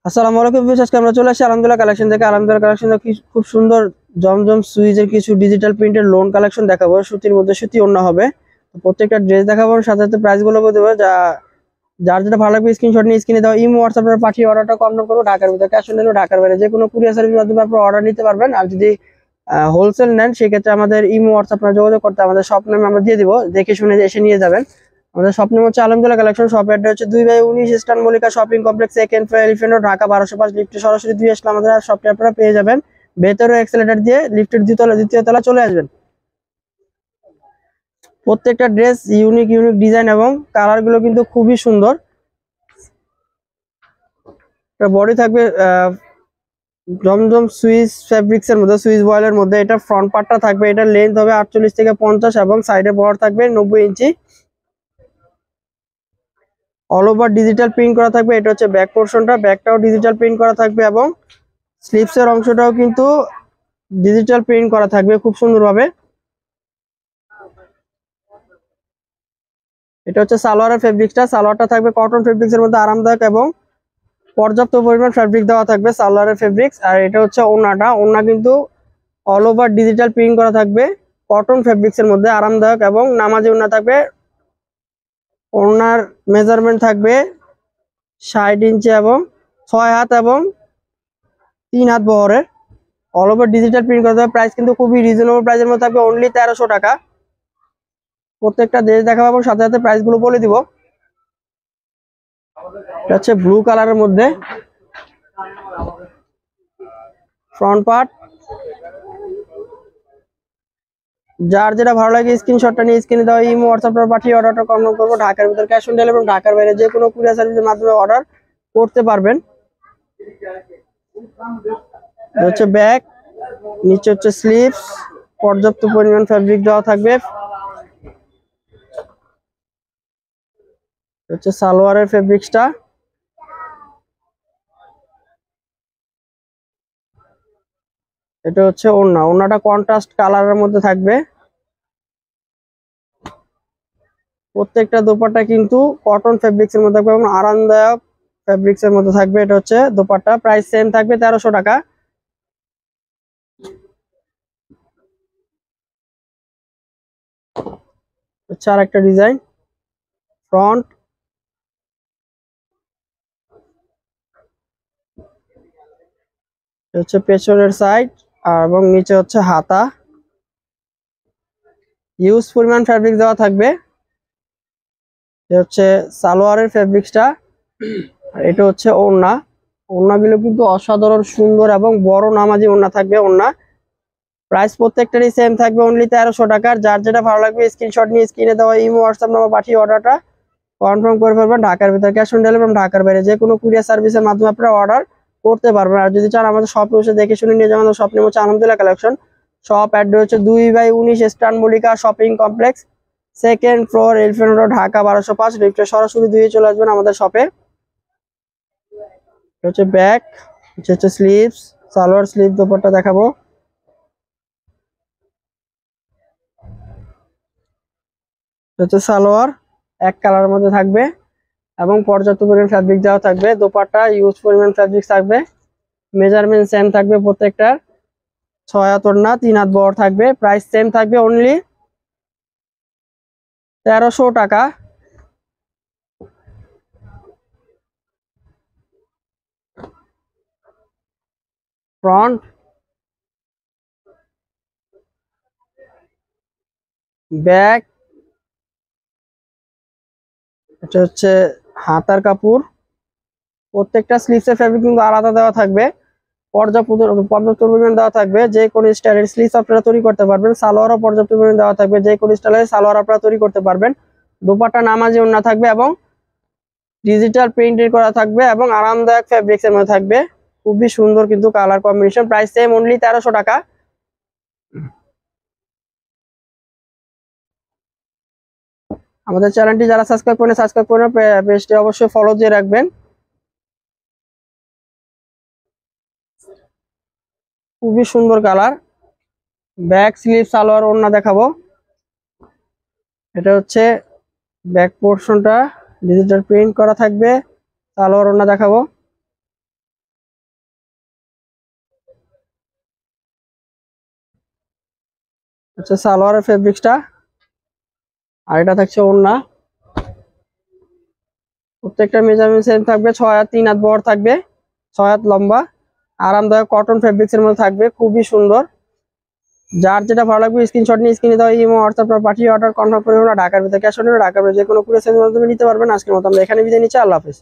আসসালামু আলাইকুম ভিউয়ার্স, আজকে আমরা চলে আসি আলহামদুলিল্লাহ কালেকশন থেকে। আলহামদুলিল্লাহ কালেকশন থেকে খুব সুন্দর জমজম সুইজের কিছু ডিজিটাল প্রিন্টের লোন কালেকশন দেখাবো। সুতির মধ্যে সুতি ওড়না হবে। তো প্রত্যেকটা ড্রেস দেখাবো, সাথে সাথে প্রাইস গুলো বলে দেবো। যার যেটা ভালো লাগবে স্ক্রিনশট নিয়ে স্ক্রিনে দাও ইমো হোয়াটসঅ্যাপে পাঠিয়ে অর্ডারটা কনফার্ম করবো। ঢাকার ভিতরে ক্যাশ অন ডেলিভারি, ঢাকার বাইরে যে কোনো কুরিয়ার সার্ভিসের মাধ্যমে আপনারা অর্ডার নিতে পারবেন। আর যদি হোলসেল নেন সেক্ষেত্রে আমাদের ইমো হোয়াটসঅ্যাপ যোগাযোগ করতে, আমাদের শপ নামে আমরা দিয়ে দিব, দেখে শুনে এসে নিয়ে যাবেন। আমাদের শপ নেম হচ্ছে আলহামদুলিল্লাহ কালেকশন। শপ অ্যাড্রেস হচ্ছে 2/19 eastern Mallika shopping complex, second floor, elephant road, Dhaka 1205। লিফটে সরাসরি 2 আসলে আমাদের শপটি আপনারা পেয়ে যাবেন। ভেতরে এক্সেলেটর দিয়ে লিফটের দ্বিতীয় তলা চলে আসবেন। প্রত্যেকটা ড্রেস ইউনিক ইউনিক ডিজাইন এবং কালার গুলো কিন্তু খুবই সুন্দর। এটা বডি থাকবে জমজম সুইস ফেব্রিক্স এর মধ্যে, সুইস বয়েলের মধ্যে। এটা ফ্রন্ট পার্টটা থাকবে, এটা লেন্থ হবে 48 থেকে 50 এবং সাইডে বর্ডার থাকবে 90 ইঞ্চি। অল ওভার ডিজিটাল প্রিন্ট করা থাকবে। এটা হচ্ছে ব্যাক পোর্শনটা, ব্যাকটাও ডিজিটাল প্রিন্ট করা থাকবে এবং স্লিভসের অংশটাও কিন্তু ডিজিটাল প্রিন্ট করা থাকবে খুব সুন্দরভাবে। এটা হচ্ছে সালোয়ারের ফেব্রিক্সটা। সালোয়ারটা থাকবে কটন ফেব্রিক্সের মধ্যে, আরামদায়ক এবং পর্যাপ্ত পরিমাণ ফেব্রিক দেওয়া থাকবে সালোয়ারের ফেব্রিক্স। আর এটা হচ্ছে ওড়নাটা, ওড়না কিন্তু অল ওভার ডিজিটাল প্রিন্ট করা থাকবে কটন ফেব্রিক্সের মধ্যে, আরামদায়ক এবং নামাজি ওড়না থাকবে। ওড়নার মেজারমেন্ট থাকবে 60 ইঞ্চি এবং 6 হাত এবং 3 হাত বহরের। অল ওভার ডিজিটাল প্রিন্ট করা থাকবে। প্রাইস কিন্তু খুবই রিজনেবল প্রাইসের মধ্যে থাকবে, অনলি 1300 টাকা। প্রত্যেকটা দেশ দেখাবো এবং সাথে সাথে প্রাইস গুলো বলে দিব। এটা হচ্ছে ব্লু কালারের মধ্যে ফ্রন্ট পার্ট। যার যেটা ভালো লাগে স্ক্রিনশটটা নিয়ে স্ক্রিনে দাও ইমো হোয়াটসঅ্যাপ পাঠিয়ে অর্ডারটা কনফার্ম করবো। ঢাকার ভিতরে ক্যাশ অন ডেলিভারি এবং ঢাকার বাইরে যে কোনো কুরিয়ার সার্ভিসের মাধ্যমে অর্ডার করতে পারবেন। হচ্ছে ব্যাক, নিচে হচ্ছে স্লিভস, পর্যাপ্ত পরিমাণ ফেব্রিক দেওয়া থাকবে। হচ্ছে সালোয়ারের ফেব্রিক্সটা। এটা হচ্ছে ওড়না, ওড়নাটা কন্ট্রাস্ট কালারের মধ্যে থাকবে। প্রত্যেকটা দোপাট্টা কিন্তু কটন ফেব্রিক্স এর মধ্যে থাকবে এবং আরামদায়ক ফেব্রিক্স এর মধ্যে থাকবে। এটা হচ্ছে দোপাট্টা, প্রাইস সেম থাকবে 1300 টাকা। হচ্ছে আর একটা ডিজাইন ফ্রন্ট। হচ্ছে পেছনের সাইড আর এবং নিচে হচ্ছে হাতা। ইউজ পরিমাণ ফেব্রিক দেওয়া থাকবে। হচ্ছে সালোয়ারের ফেব্রিক্সটা। এটা হচ্ছে ওড়না, ওড়নাগুলো কিন্তু অসাধারণ সুন্দর এবং বড় নামাজি ওড়না থাকবে। ওড়না প্রাইস প্রত্যেকটারই সেম থাকবে, অনলি 1300 টাকার। যার যেটা ভালো লাগবে স্ক্রিনশট নিয়ে স্ক্রিনে দেওয়া ইমো হোয়াটসঅ্যাপ নাম্বার পাঠিয়ে অর্ডারটা কনফার্ম করে ফেলবেন। ঢাকার ভিতরে ক্যাশ অন ডেলিভারি এবং ঢাকার বাইরে যে কোনো কুরিয়ার সার্ভিসের মাধ্যমে আপনারা অর্ডার করতে পারবেন। আর যদি চান আমাদের শপে এসে দেখে শুনে নিয়ে যাবেন, আমাদের শপ নেম হচ্ছে আলহামদুলিল্লাহ কালেকশন। শপ অ্যাড্রেস হচ্ছে 2/19 eastern Mallika shopping complex, second floor, elephant road, Dhaka 1205। লিফটে সরাসরি দিয়ে চলে আসবেন আমাদের শপে। হচ্ছে ব্যাক, হচ্ছে স্লিভস, সালোয়ার স্লিভ দোপাট্টা দেখাবো। হচ্ছে সালোয়ার এক কালারের মধ্যে থাকবে এবং পর্যাপ্ত পরিমাণ ফ্যাব্রিক দেওয়া থাকবে। দোপাট্টা ইউজ পরিমাণ ফ্যাব্রিক থাকবে, মেজারমেন্ট সেম থাকবে প্রত্যেকটার। 6 হাত ওড়না, 3 হাত বহর থাকবে। প্রাইস সেম থাকবে, অনলি 1300 টাকা। ফ্রন্ট, ব্যাক, এটা হচ্ছে হাতার কাপড়। প্রত্যেকটা স্লিভসের ফ্যাব্রিক কিন্তু আলাদা দেওয়া থাকবে, পর্যাপ্ত পরিমাণ দেওয়া থাকবে। যে কোনো স্টাইলের স্লিভস আপনারা তৈরি করতে পারবেন। সালোয়ারও পর্যাপ্ত পরিমাণ দেওয়া থাকবে, যে কোনো স্টাইলের সালোয়ার আপনারা তৈরি করতে পারবেন। দোপাট্টা নামাজি ওড়না থাকবে এবং ডিজিটাল প্রিন্টেড করা থাকবে এবং আরামদায়ক ফেব্রিক্স এর মধ্যে থাকবে। খুবই সুন্দর কিন্তু colour combination. Price same, only 1300 টাকা। আমাদের চ্যানেলটি যারা সাবস্ক্রাইব করেন পেজটি অবশ্যই ফলো দিয়ে রাখবেন। খুবই সুন্দর কালার। ব্যাক, স্লিভ, সালোয়ার, ওড়না দেখাবো। এটা হচ্ছে ব্যাক পোর্শনটা ডিজিটাল প্রিন্ট করা থাকবে। সালোয়ার ওড়না দেখাবো। আচ্ছা সালোয়ারের ফেব্রিক্সটা, আর এটা থাকছে ওড়না। প্রত্যেকটা মেজারমেন্ট সেম থাকবে, 6 হাত 3 হাত বড় থাকবে, 6 হাত লম্বা, আরামদায়ক কটন ফেব্রিক্স এর মধ্যে থাকবে, খুবই সুন্দর। যার যেটা ভালো লাগবে স্ক্রিনশট নিয়ে স্ক্রিনে দাও ইমো হোয়াটসঅ্যাপ পাঠিয়ে অর্ডার কনফার্ম করে ঢাকার ভিতরে ক্যাশ অন ডেলিভারি, ঢাকার ভিতরে যে কোনো কুরিয়ার সার্ভিসের মাধ্যমে নিতে পারবেন। আজকের মতো আমরা এখানে বিদায় নিচ্ছি, আল্লাহ হাফেজ।